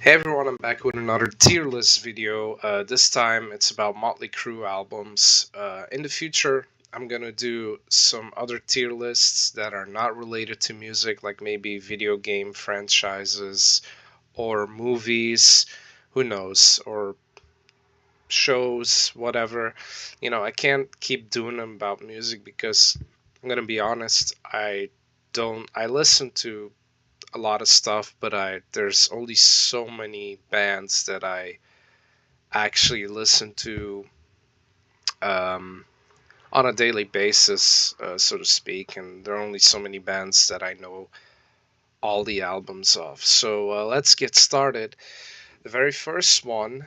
Hey everyone, I'm back with another tier list video. This time it's about Mötley Crüe albums. In the future, I'm gonna do some other tier lists that are not related to music, like maybe video game franchises or movies, who knows, or shows, whatever. I can't keep doing them about music because I'm gonna be honest, I listen to a lot of stuff, but I there's only so many bands that I actually listen to um, on a daily basis, so to speak, and there are only so many bands that I know all the albums of. So let's get started. The very first one,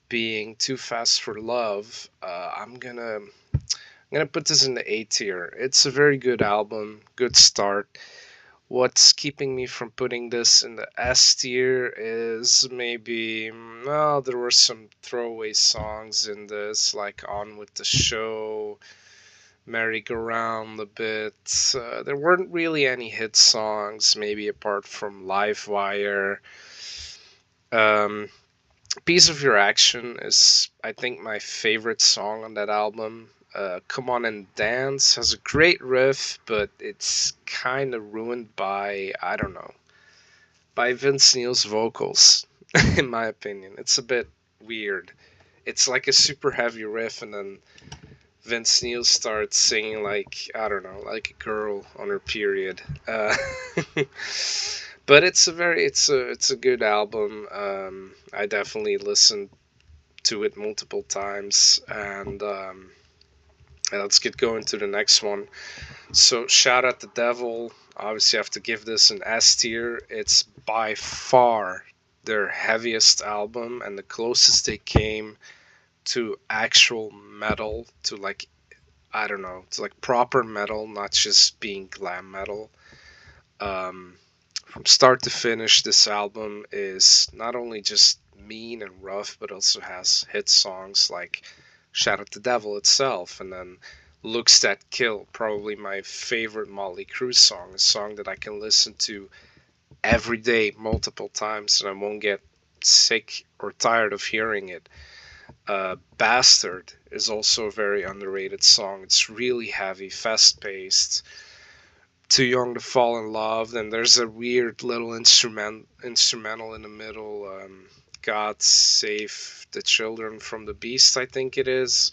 being "Too Fast for Love," I'm gonna put this in the A tier. It's a very good album, good start. What's keeping me from putting this in the S tier is maybe, well, there were some throwaway songs in this, like On with the Show, Merry-Go-Round a bit. There weren't really any hit songs, maybe apart from Live Wire. Um, Piece of Your Action is, I think, my favorite song on that album. Come On and Dance has a great riff, but it's kind of ruined by, I don't know, by Vince Neil's vocals, in my opinion. It's a bit weird. It's like a super heavy riff, and then Vince Neil starts singing like, I don't know, like a girl on her period. But it's a good album. I definitely listened to it multiple times, and let's get going to the next one. So, Shout at the Devil. Obviously, I have to give this an S tier. It's by far their heaviest album and the closest they came to actual metal, to like, I don't know, to like proper metal, not just being glam metal. Um, from start to finish, this album is not only just mean and rough, but also has hit songs like Shout at the Devil itself, and then Looks That Kill, probably my favorite Mötley Crüe song, a song that I can listen to every day, multiple times, and I won't get sick or tired of hearing it. Bastard is also a very underrated song. It's really heavy, fast paced. Too Young to Fall in Love. Then there's a weird little instrumental in the middle. God Save the Children from the Beast, I think it is.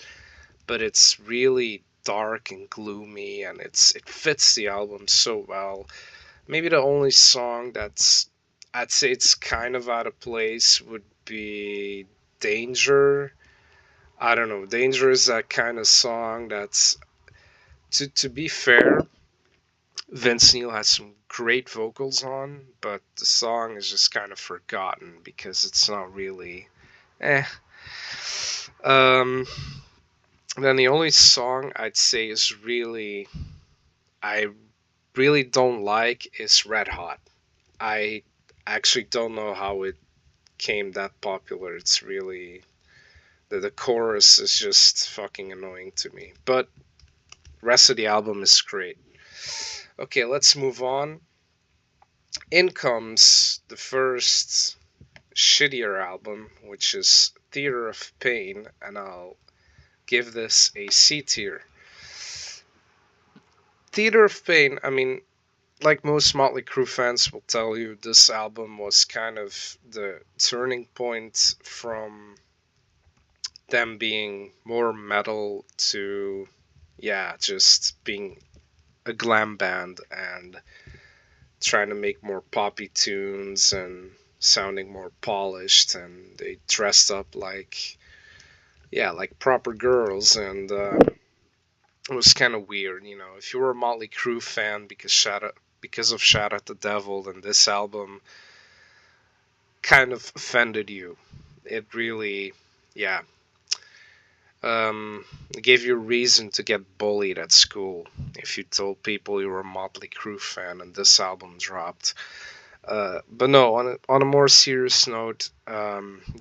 But it's really dark and gloomy, and it fits the album so well. Maybe the only song that's, I'd say it's kind of out of place, would be Danger. I don't know. Danger is that kind of song that's, to be fair, Vince Neil has some great vocals on, but the song is just kind of forgotten because it's not really eh. Um then the only song I'd say is really, I really don't like, is Red Hot. I actually don't know how it came that popular. It's really, the chorus is just fucking annoying to me. But rest of the album is great. Okay, let's move on. In comes the first shittier album, which is Theater of Pain, and I'll give this a C tier. Theater of Pain, I mean, like most Motley Crue fans will tell you, this album was kind of the turning point from them being more metal to, yeah, just being a glam band and trying to make more poppy tunes and sounding more polished, and they dressed up like, yeah, like proper girls, and it was kind of weird. If you were a Motley Crue fan because of Shout at the Devil, then this album kind of offended you. It really, yeah, it gave you a reason to get bullied at school if you told people you were a Motley Crue fan and this album dropped. But no, on a more serious note,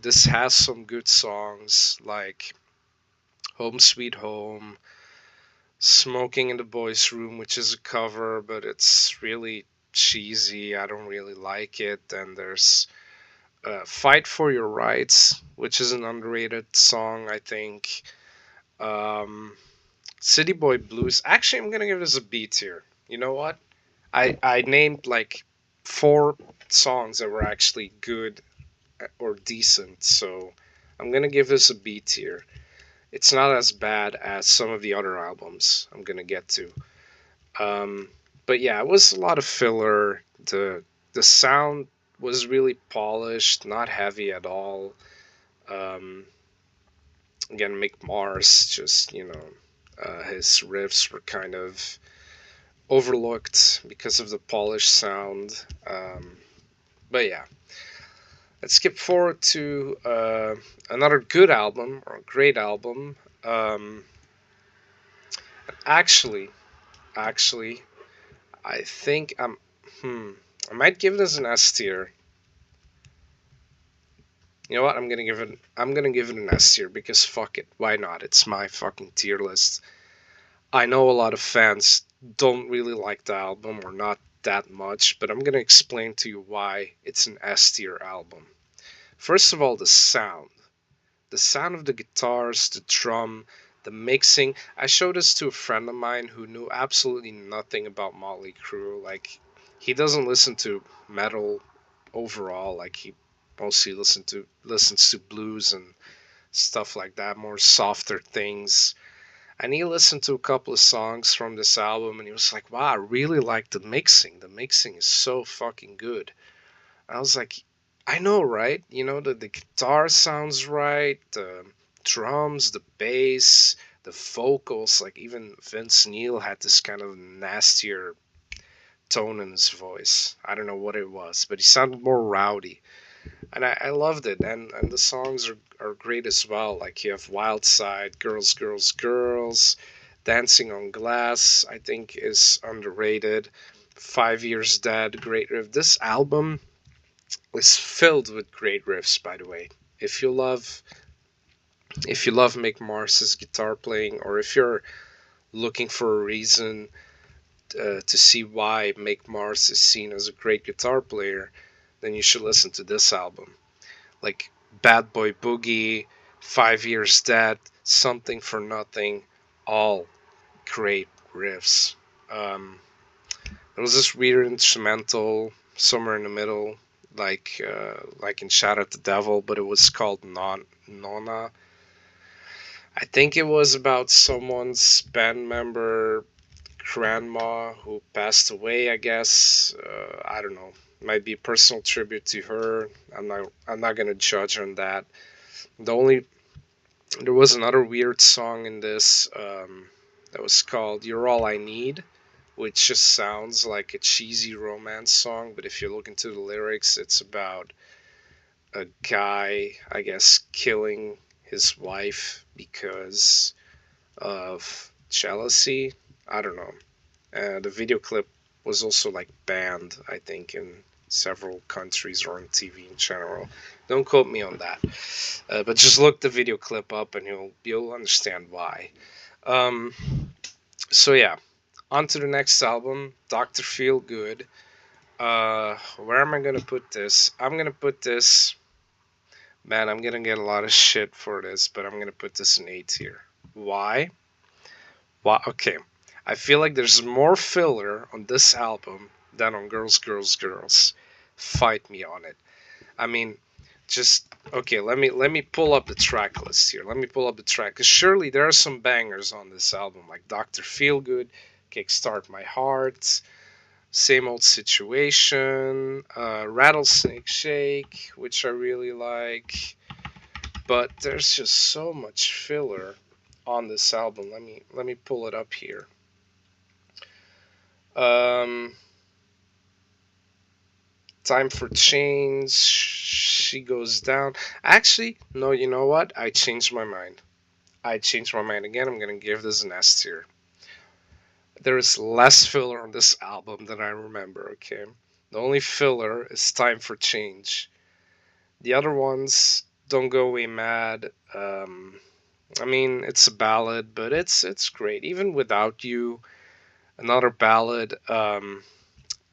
this has some good songs like Home Sweet Home, Smoking in the Boys' Room, which is a cover, but it's really cheesy. I don't really like it. And there's Fight for Your Rights, which is an underrated song, I think. Um, City Boy Blues. Actually, I'm gonna give this a B tier. You know what? I named like four songs that were actually good or decent, so I'm gonna give this a B tier. It's not as bad as some of the other albums I'm gonna get to. Um, but yeah, it was a lot of filler. The sound was really polished, not heavy at all. Um, Again, Mick Mars, just his riffs were kind of overlooked because of the polished sound. But yeah, let's skip forward to another good album or a great album. Um, actually, actually, I think I might give this an S tier. You know what? I'm gonna give it an S tier because fuck it. Why not? It's my fucking tier list. I know a lot of fans don't really like the album or not that much, but I'm gonna explain to you why it's an S tier album. First of all, the sound. The sound of the guitars, the drum, the mixing. I showed this to a friend of mine who knew absolutely nothing about Mötley Crüe. Like, he doesn't listen to metal overall. Like, he mostly listens to blues and stuff like that, more softer things. And he listened to a couple of songs from this album, and he was like, "Wow, I really like the mixing. The mixing is so fucking good." I was like, I know, right? The guitar sounds right, the drums, the bass, the vocals, like even Vince Neil had this kind of nastier tone in his voice. I don't know what it was, but he sounded more rowdy. And I loved it. And the songs are great as well. Like you have Wild Side, Girls, Girls, Girls, Dancing on Glass, I think is underrated. 5 Years Dead, great riff. This album is filled with great riffs, by the way. If you love Mick Mars's guitar playing, or if you're looking for a reason to see why Mick Mars is seen as a great guitar player, then you should listen to this album. Like Bad Boy Boogie, 5 Years Dead, Something for Nothing, all great riffs. Um, there was this weird instrumental somewhere in the middle, like in Shout at the Devil, but it was called Nona. I think it was about someone's band member grandma who passed away. I guess I don't know. Might be a personal tribute to her. I'm not gonna judge on that. The only There was another weird song in this that was called "You're All I Need," which just sounds like a cheesy romance song. But if you look into the lyrics, it's about a guy, I guess, killing his wife because of jealousy. I don't know. The video clip was also like banned, I think, in several countries or on TV in general. Don't quote me on that, but just look the video clip up and you'll understand why. Um, so yeah, on to the next album, Doctor Feel Good. Where am I gonna put this? I'm gonna put this. Man, I'm gonna get a lot of shit for this, but I'm gonna put this in A tier. Why? Why? Okay, I feel like there's more filler on this album than on Girls, Girls, Girls. Fight me on it. I mean, just okay. Let me pull up the track list here. Let me pull up the track because surely there are some bangers on this album, like Doctor Feelgood, Kickstart My Heart, Same Old Situation, Rattlesnake Shake, which I really like. But there's just so much filler on this album. Let me pull it up here. Um, Time for Change. She Goes Down. Actually, no. You know what? I changed my mind. I changed my mind again. I'm gonna give this an S tier. There is less filler on this album than I remember. Okay, the only filler is Time for Change. The other ones, Don't Go Away Mad. I mean, it's a ballad, but it's great. Even Without You, another ballad.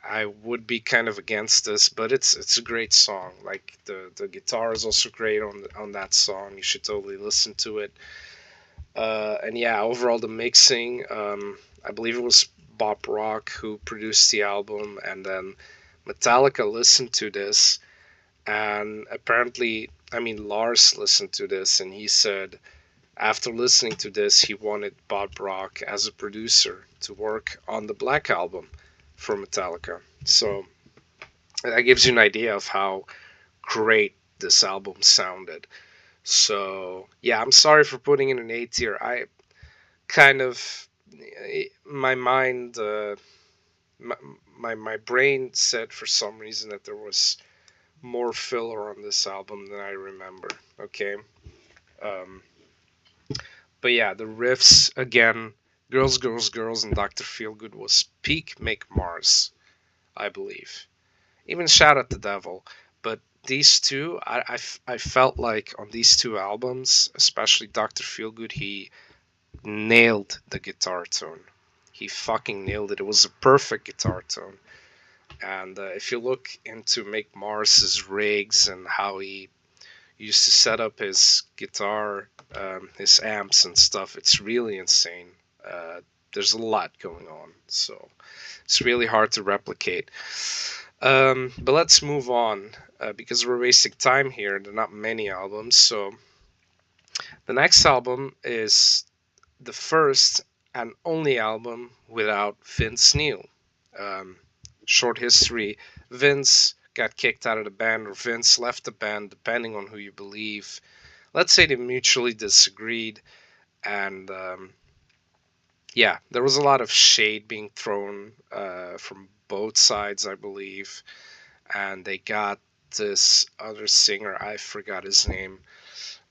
I would be kind of against this, but it's a great song. Like the guitar is also great on that song. You should totally listen to it. And yeah, overall the mixing, I believe it was Bob Rock who produced the album, and then Metallica listened to this, and apparently, I mean, Lars listened to this, and he said after listening to this, he wanted Bob Rock as a producer to work on the Black Album for Metallica. So that gives you an idea of how great this album sounded. So yeah, I'm sorry for putting in an A tier. I kind of my mind, my, my brain said for some reason that there was more filler on this album than I remember. Okay, um, but yeah, the riffs again, "Girls, Girls, Girls" and "Doctor Feelgood" was peak Make Mars, I believe. Even "Shout at the Devil," but these two, I felt like on these two albums, especially "Doctor Feelgood," he nailed the guitar tone. He fucking nailed it. It was a perfect guitar tone. And if you look into Make Mars's rigs and how he used to set up his guitar, his amps and stuff, it's really insane. There's a lot going on, so it's really hard to replicate. But let's move on because we're wasting time here. There are not many albums, so the next album is the first and only album without Vince Neil. Um, Short history: Vince got kicked out of the band, or Vince left the band, depending on who you believe. Let's say they mutually disagreed, and yeah, there was a lot of shade being thrown from both sides, I believe. And they got this other singer, I forgot his name,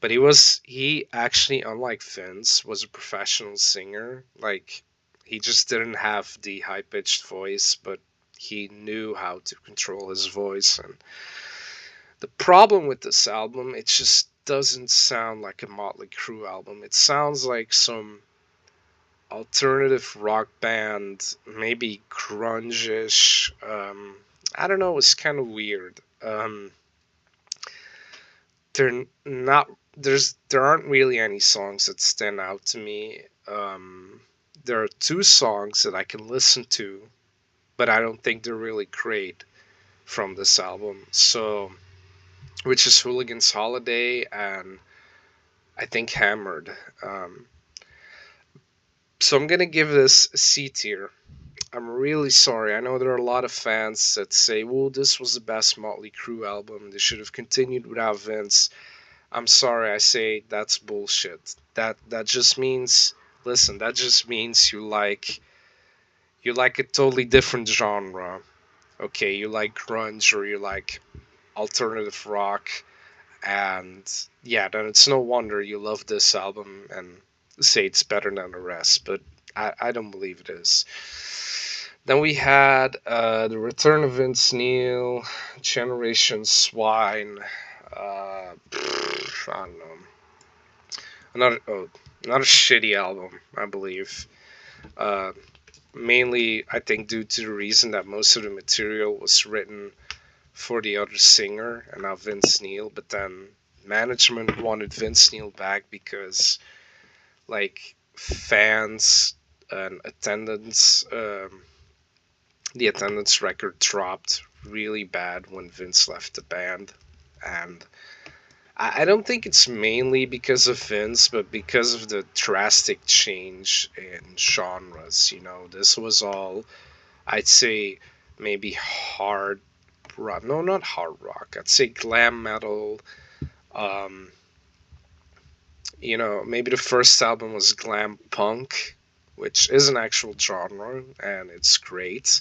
but he actually, unlike Vince, was a professional singer. Like, he just didn't have the high pitched voice, but he knew how to control his voice. And the problem with this album, it just doesn't sound like a Mötley Crüe album. It sounds like some alternative rock band, maybe grunge-ish. I don't know. It's kind of weird. They're not. There aren't really any songs that stand out to me. There are two songs that I can listen to, but I don't think they're really great from this album. So, which is Hooligan's Holiday and I think Hammered. So I'm gonna give this a C tier. I'm really sorry. I know there are a lot of fans that say, "Well, this was the best Motley Crue album. They should have continued without Vince." I'm sorry. I say that's bullshit. That just means, listen. That just means you like a totally different genre. Okay, you like grunge or you like alternative rock, and yeah, then it's no wonder you love this album and say it's better than the rest. But I don't believe it is. Then we had the return of Vince Neil, Generation Swine. I don't know. Another shitty album, I believe. Uh, Mainly, I think, due to the reason that most of the material was written for the other singer and not Vince Neil. But then management wanted Vince Neil back because, like, fans and attendance. The attendance record dropped really bad when Vince left the band. And I don't think it's mainly because of Vince, but because of the drastic change in genres. You know, this was all, I'd say, maybe hard rock. No, not hard rock. I'd say glam metal. Um, you know, maybe the first album was glam punk, which is an actual genre, and it's great.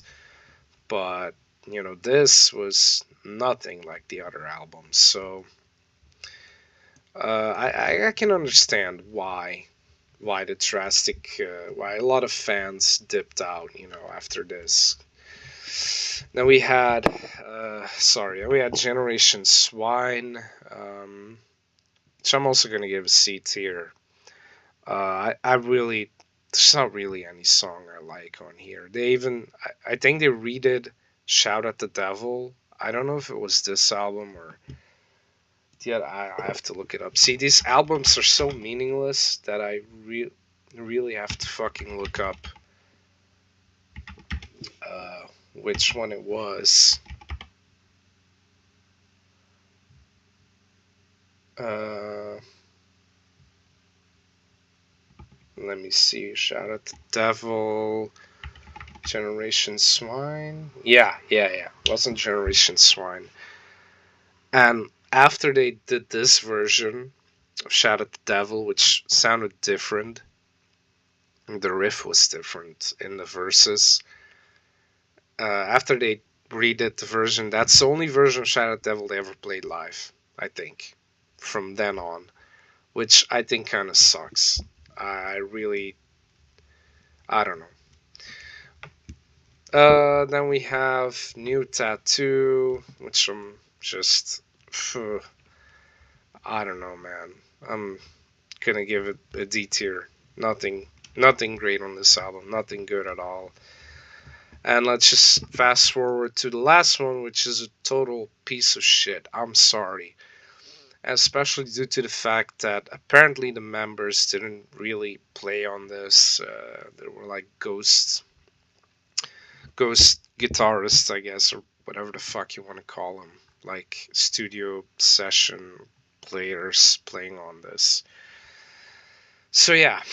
But you know, this was nothing like the other albums. So I can understand why the drastic why a lot of fans dipped out. You know, after this. Then we had we had Generation Swine, which I'm also gonna give a C tier. I really, there's not really any song I like on here. They even, I think they redid Shout at the Devil. I don't know if it was this album or yeah. I have to look it up. See, these albums are so meaningless that I really have to fucking look up uh, which one it was. Uh, Let me see. Shout at the Devil. Generation Swine. Yeah. Wasn't Generation Swine. And after they did this version of Shout at the Devil, which sounded different, the riff was different in the verses. After they redid the version, that's the only version of Shout at the Devil they ever played live, I think, from then on, which I think kind of sucks. I really, I don't know. Then we have New Tattoo, which I'm just, I don't know, man. I'm gonna give it a D tier. Nothing great on this album. Nothing good at all. And let's just fast forward to the last one, which is a total piece of shit. I'm sorry. Especially due to the fact that apparently the members didn't really play on this. There were like ghost guitarists, I guess, or whatever the fuck you want to call them, like studio session players playing on this. So yeah,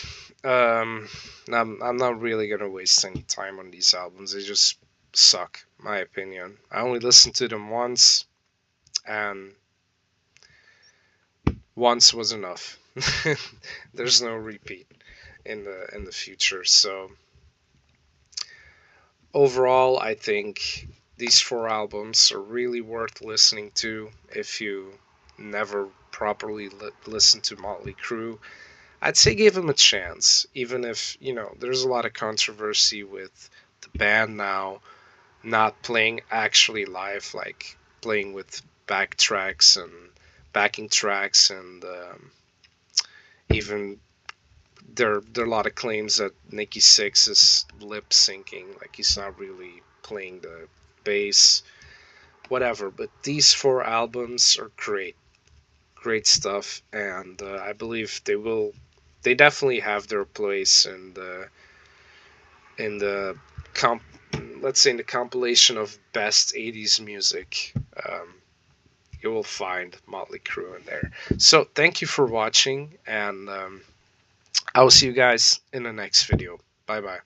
um, I'm not really gonna waste any time on these albums. They just suck, my opinion. I only listened to them once, and once was enough. There's no repeat in the future. So overall, I think these four albums are really worth listening to if you never properly listen to Motley Crue. I'd say give them a chance, even if, there's a lot of controversy with the band now not playing actually live, like playing with backtracks and backing tracks, and even there are a lot of claims that Nikki Sixx is lip syncing, like he's not really playing the bass, whatever. But these four albums are great stuff, and I believe they definitely have their place in the comp, let's say in the compilation of best '80s music. You will find Motley Crue in there. So thank you for watching, and I will see you guys in the next video. Bye bye.